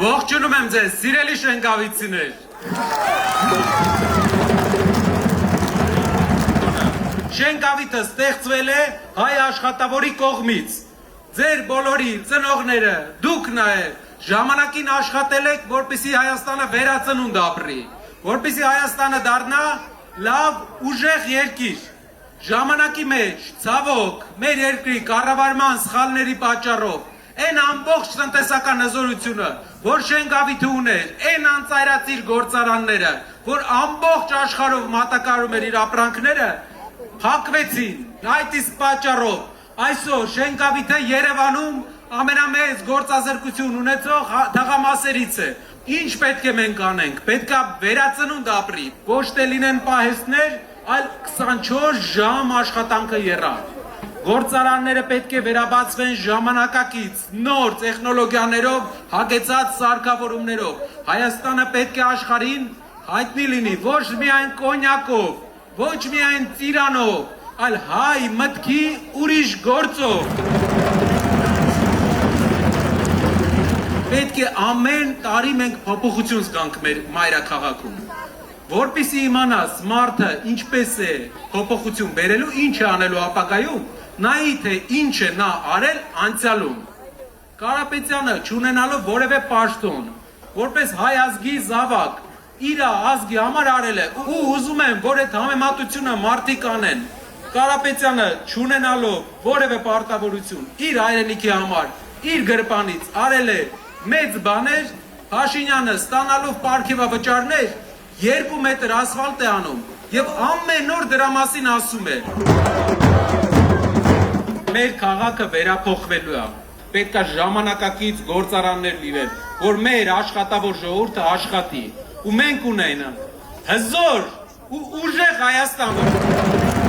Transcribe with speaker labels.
Speaker 1: Ողջունում եմ ձեզ, սիրելի շենգավիցիներ։ Շենգավիթը ստեղծվել է հայ աշխատավորի կողմից։ Ձեր բոլորի ծնողները, դուք նաև ժամանակին աշխատել եք, որպեսզի Հայաստանը վերածնունդ ապրի, որպեսզի Հայաստանը դառնա լավ ուժեղ երկիր։ Ժամանակի մեջ, ցավոք, մեր երկրի կառավարման սխալների պատճառով այն ամբողջ տնտեսական հզորությունը, որ Շենգավիթը ուներ, այն անծայրածիր գործարանները, որ ամբողջ աշխարհով մատակարարում էր իր ապրանքները, փակվեցին։ Այդ իսկ պատճառով այսօր Շենգավիթը Երևանում ամենամեծ գործազրկություն ունեցող թաղամասերից է։ Ինչ պետք է մենք անենք։ Պետք է վերածնունդ ապրի, ոչ թե լինեն պահեստներ, այլ 24 ժամ աշխատանքը եռա։ Գործարանները պետք է վերաբացվեն ժամանակակից, նոր տեխնոլոգիաներով, հագեցած սարքավորումներով։ Հայաստանը պետք է աշխարհին հայտնի լինի ոչ միայն կոնյակով, ոչ միայն ծիրանով, այլ հայ մտքի ուրիշ գործով։ Պետք է ամեն տարի մենք փոփոխություն զգանք մեր մայրաքաղաքում։ Որպեսզի իմանաս մարդը ինչպես է փոփոխություն բերելու, ինչ է անելու ապագայում, նայի թե ինչ է նա արել անցյալում։ Կարապետյանը չունենալով որևէ պաշտոն, որպես հայ ազգի զավակ, իր ազգի համար արել է ու ուզում եմ, որ այդ համեմատությունը մարդիկ անեն։ Կարապետյանը չունենալով որևէ պարտավորություն իր հայրենիքի համար, իր գրպանից արել է մեծ բաներ, Փաշինյանը ստանալով պարգևավճարներ 2 մետր ասֆալտ է անում եւ ամեն օր դրա մասին ասում է։ Մեր քաղաքը վերափոխվելու է։ Պետք է ժամանակակից գործարաններ լինեն, որ մեր աշխատավոր ժողովուրդը աշխատի ու մենք ունենանք հզոր ու ուժեղ Հայաստան։